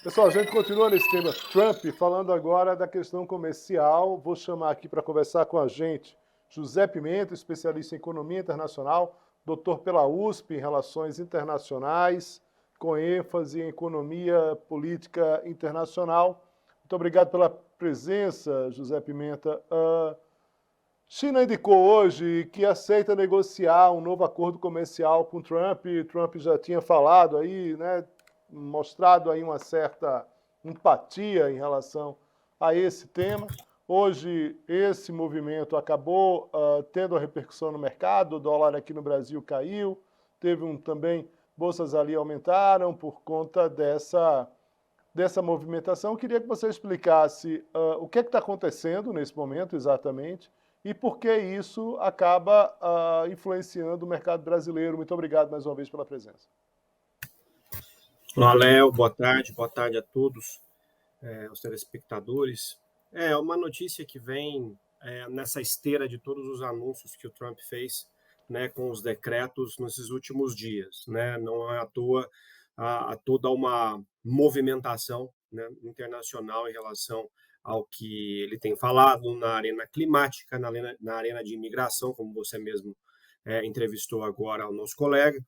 Pessoal, a gente continua nesse tema Trump, falando agora da questão comercial. Vou chamar aqui para conversar com a gente José Pimenta, especialista em economia internacional, doutor pela USP em relações internacionais, com ênfase em economia política internacional. Muito obrigado pela presença, José Pimenta. China indicou hoje que aceita negociar um novo acordo comercial com Trump. Trump já tinha falado aí, né, mostrado aí uma certa empatia em relação a esse tema. Hoje, esse movimento acabou tendo a repercussão no mercado, o dólar aqui no Brasil caiu, teve também, bolsas ali aumentaram por conta dessa movimentação. Eu queria que você explicasse o que está acontecendo nesse momento exatamente e por que isso acaba influenciando o mercado brasileiro. Muito obrigado mais uma vez pela presença. Olá, Léo, boa tarde a todos, os telespectadores. É uma notícia que vem nessa esteira de todos os anúncios que o Trump fez, né, com os decretos nesses últimos dias, né? Não é à toa toda uma movimentação, né, internacional em relação ao que ele tem falado na arena climática, na arena de imigração, como você mesmo entrevistou agora o nosso colega,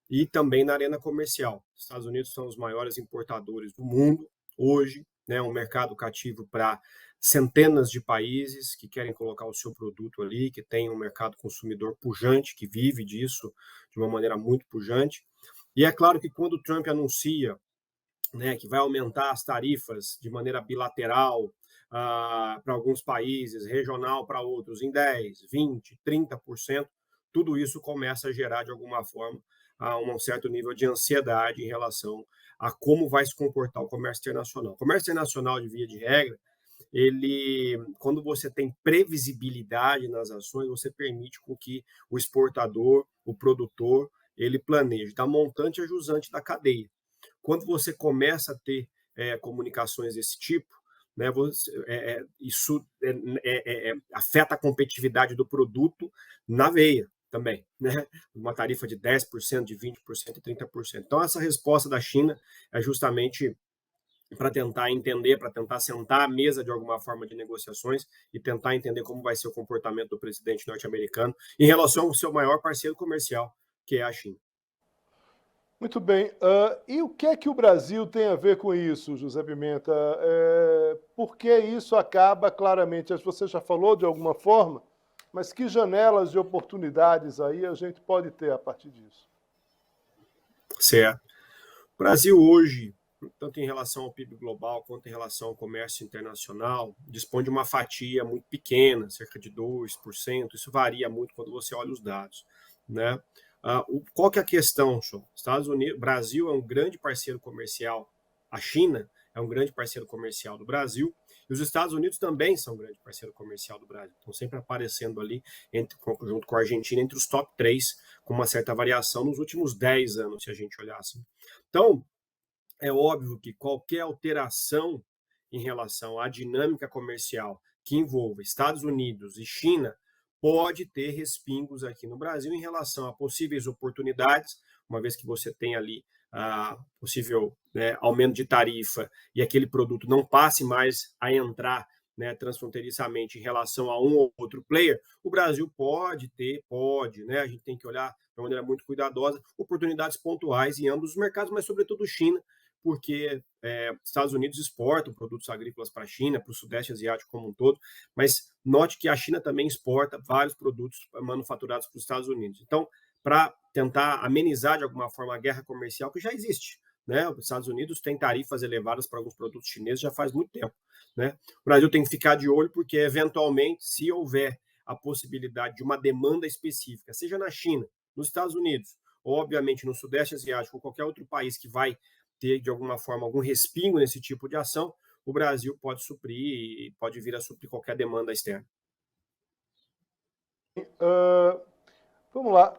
e também na arena comercial. Os Estados Unidos são os maiores importadores do mundo hoje, né, um mercado cativo para centenas de países que querem colocar o seu produto ali, que tem um mercado consumidor pujante, que vive disso de uma maneira muito pujante. E é claro que quando o Trump anuncia, né, que vai aumentar as tarifas de maneira bilateral para alguns países, regional para outros, em 10%, 20%, 30%, tudo isso começa a gerar, de alguma forma, um certo nível de ansiedade em relação a como vai se comportar o comércio internacional. O comércio internacional, de via de regra, quando você tem previsibilidade nas ações, você permite com que o exportador, o produtor, ele planeje da montante a jusante da cadeia. Quando você começa a ter comunicações desse tipo, né, isso afeta a competitividade do produto na veia também, né? Uma tarifa de 10%, de 20%, de 30%. Então, essa resposta da China é justamente para tentar entender, para tentar sentar à mesa de alguma forma de negociações e tentar entender como vai ser o comportamento do presidente norte-americano em relação ao seu maior parceiro comercial, que é a China. Muito bem. E o que é que o Brasil tem a ver com isso, José Pimenta? Por que isso acaba claramente? Você já falou de alguma forma, mas que janelas de oportunidades aí a gente pode ter a partir disso? Certo. O Brasil hoje, tanto em relação ao PIB global quanto em relação ao comércio internacional, dispõe de uma fatia muito pequena, cerca de 2%. Isso varia muito quando você olha os dados, né? Qual que é a questão, Show? Estados Unidos, Brasil é um grande parceiro comercial, a China é um grande parceiro comercial do Brasil, e os Estados Unidos também são um grande parceiro comercial do Brasil. Estão sempre aparecendo ali, junto com a Argentina, entre os top 3, com uma certa variação nos últimos 10 anos, se a gente olhar assim. Então, é óbvio que qualquer alteração em relação à dinâmica comercial que envolva Estados Unidos e China pode ter respingos aqui no Brasil em relação a possíveis oportunidades, uma vez que você tem ali possível, né, aumento de tarifa e aquele produto não passe mais a entrar, né, transfronteiriçamente em relação a um ou outro player, o Brasil pode, né, a gente tem que olhar de uma maneira muito cuidadosa, oportunidades pontuais em ambos os mercados, mas sobretudo China, porque Estados Unidos exportam produtos agrícolas para a China, para o Sudeste Asiático como um todo, mas note que a China também exporta vários produtos manufaturados para os Estados Unidos. Então, para tentar amenizar de alguma forma a guerra comercial que já existe, né? Os Estados Unidos têm tarifas elevadas para alguns produtos chineses já faz muito tempo, né? O Brasil tem que ficar de olho porque, eventualmente, se houver a possibilidade de uma demanda específica, seja na China, nos Estados Unidos, ou, obviamente, no Sudeste Asiático, ou qualquer outro país que vai ter, de alguma forma, algum respingo nesse tipo de ação, o Brasil pode suprir e pode vir a suprir qualquer demanda externa. Vamos lá.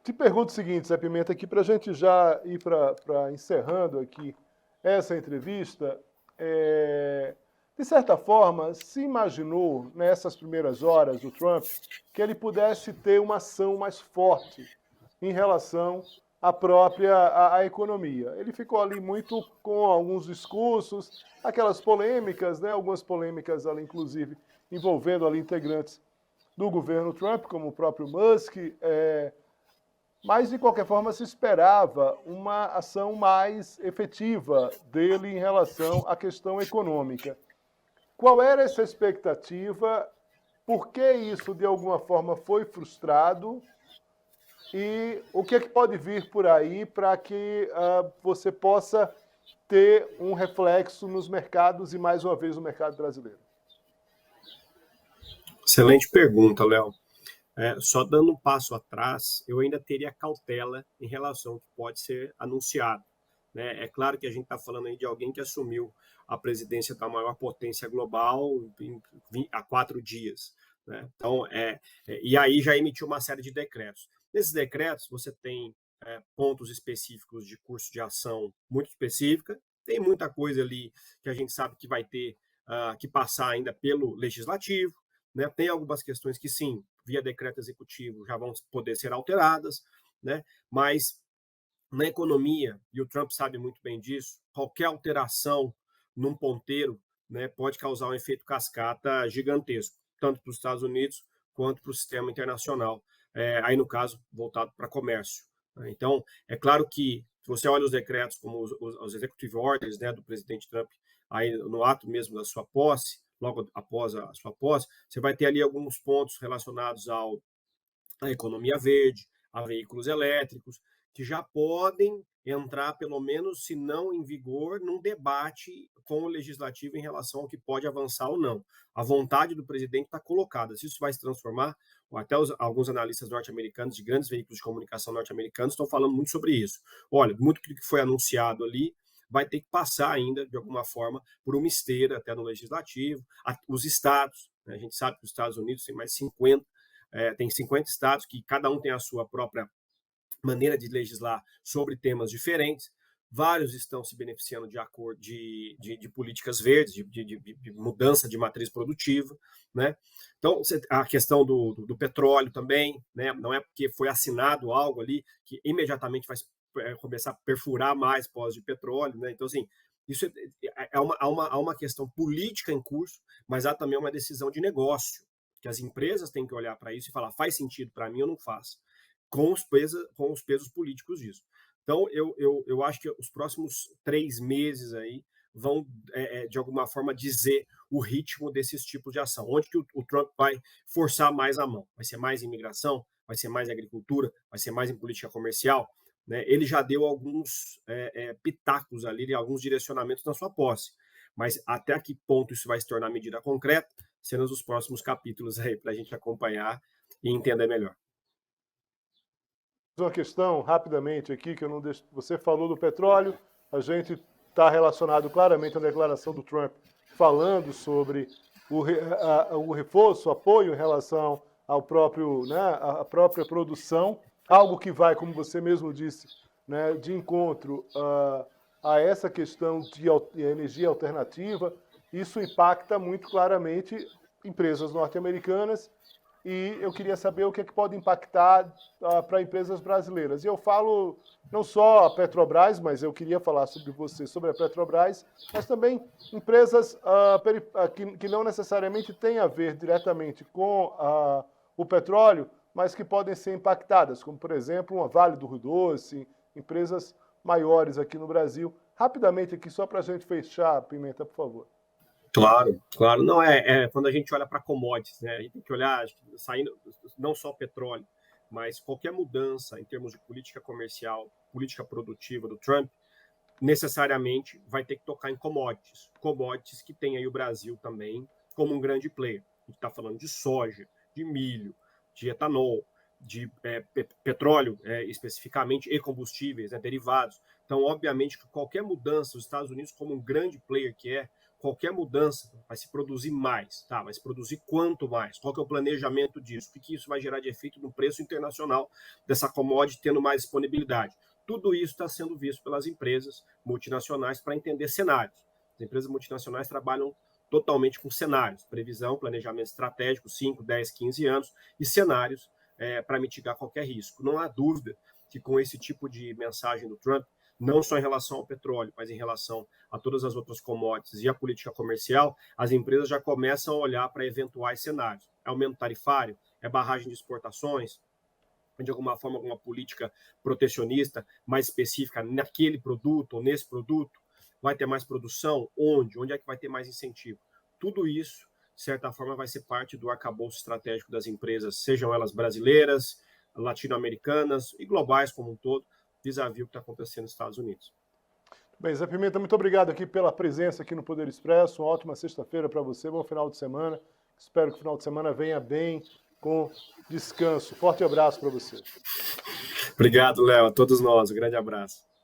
Te pergunto o seguinte, Zé Pimenta, aqui para a gente já ir para encerrando aqui essa entrevista, de certa forma, se imaginou nessas primeiras horas do Trump que ele pudesse ter uma ação mais forte em relação a própria a economia. Ele ficou ali muito com alguns discursos, aquelas polêmicas, né? Algumas polêmicas ali, inclusive, envolvendo ali integrantes do governo Trump, como o próprio Musk, mas de qualquer forma se esperava uma ação mais efetiva dele em relação à questão econômica. Qual era essa expectativa? Por que isso de alguma forma foi frustrado? E o que é que pode vir por aí para que você possa ter um reflexo nos mercados e, mais uma vez, no mercado brasileiro? Excelente pergunta, Léo. Só dando um passo atrás, eu ainda teria cautela em relação ao que pode ser anunciado, né? É claro que a gente está falando aí de alguém que assumiu a presidência da maior potência global há 4 dias, né? Então, e aí já emitiu uma série de decretos. Nesses decretos, você tem pontos específicos de curso de ação muito específica, tem muita coisa ali que a gente sabe que vai ter que passar ainda pelo legislativo, né? Tem algumas questões que, sim, via decreto executivo, já vão poder ser alteradas, né? Mas na economia, e o Trump sabe muito bem disso, qualquer alteração num ponteiro, né, pode causar um efeito cascata gigantesco, tanto para os Estados Unidos quanto para o sistema internacional, aí no caso, voltado para comércio. Né? Então, é claro que, se você olha os decretos, como os executive orders, né, do presidente Trump, aí no ato mesmo da sua posse, logo após a sua posse, você vai ter ali alguns pontos relacionados à economia verde, a veículos elétricos, que já podem entrar, pelo menos, se não em vigor, num debate com o legislativo em relação ao que pode avançar ou não. A vontade do presidente está colocada. Se isso vai se transformar, até alguns analistas norte-americanos de grandes veículos de comunicação norte-americanos estão falando muito sobre isso. Olha, muito do que foi anunciado ali vai ter que passar ainda, de alguma forma, por uma esteira até no legislativo. Os estados, né? A gente sabe que os Estados Unidos têm mais 50, tem 50 estados que cada um tem a sua própria maneira de legislar sobre temas diferentes. Vários estão se beneficiando de acordo de políticas verdes, de mudança de matriz produtiva, né? Então, a questão do petróleo também, né? Não é porque foi assinado algo ali que imediatamente vai começar a perfurar mais pós de petróleo, né? Então, assim, isso há uma questão política em curso, mas há também uma decisão de negócio, que as empresas têm que olhar para isso e falar, faz sentido para mim ou não faz, com os pesos políticos disso. Então, eu acho que os próximos 3 meses aí vão, de alguma forma, dizer o ritmo desses tipos de ação. Onde que o Trump vai forçar mais a mão? Vai ser mais em imigração? Vai ser mais em agricultura? Vai ser mais em política comercial? Né? Ele já deu alguns pitacos ali, alguns direcionamentos na sua posse. Mas até que ponto isso vai se tornar medida concreta, cenas dos próximos capítulos aí para a gente acompanhar e entender melhor. Uma questão rapidamente aqui que eu não deixo. Você falou do petróleo, a gente está relacionado claramente à declaração do Trump falando sobre o reforço, o apoio em relação ao próprio, né, à própria produção, algo que vai, como você mesmo disse, né, de encontro a essa questão de energia alternativa. Isso impacta muito claramente empresas norte-americanas e eu queria saber o que é que pode impactar para empresas brasileiras. E eu falo não só a Petrobras, mas eu queria falar sobre você, sobre a Petrobras, mas também empresas que não necessariamente têm a ver diretamente com o petróleo, mas que podem ser impactadas, como, por exemplo, uma Vale do Rio Doce, empresas maiores aqui no Brasil. Rapidamente aqui, só para a gente fechar, Pimenta, por favor. Claro, claro. Não quando a gente olha para commodities, né? A gente tem que olhar, saindo não só petróleo, mas qualquer mudança em termos de política comercial, política produtiva do Trump, necessariamente vai ter que tocar em commodities que tem aí o Brasil também como um grande player. A gente está falando de soja, de milho, de etanol, de petróleo especificamente e combustíveis, né, derivados. Então, obviamente, que qualquer mudança, os Estados Unidos como um grande player que qualquer mudança vai se produzir mais, tá? Vai se produzir quanto mais? Qual que é o planejamento disso? O que isso vai gerar de efeito no preço internacional dessa commodity tendo mais disponibilidade? Tudo isso está sendo visto pelas empresas multinacionais para entender cenários. As empresas multinacionais trabalham totalmente com cenários, previsão, planejamento estratégico, 5, 10, 15 anos, e cenários para mitigar qualquer risco. Não há dúvida que com esse tipo de mensagem do Trump, não só em relação ao petróleo, mas em relação a todas as outras commodities e a política comercial, as empresas já começam a olhar para eventuais cenários. É aumento tarifário? É barragem de exportações? De alguma forma, alguma política protecionista mais específica naquele produto ou nesse produto? Vai ter mais produção? Onde? Onde é que vai ter mais incentivo? Tudo isso, de certa forma, vai ser parte do arcabouço estratégico das empresas, sejam elas brasileiras, latino-americanas e globais como um todo, vis-à-vis o que está acontecendo nos Estados Unidos. Bem, Zé Pimenta, muito obrigado aqui pela presença aqui no Poder Expresso. Uma ótima sexta-feira para você, bom final de semana. Espero que o final de semana venha bem, com descanso. Forte abraço para você. Obrigado, Léo. A todos nós. Um grande abraço.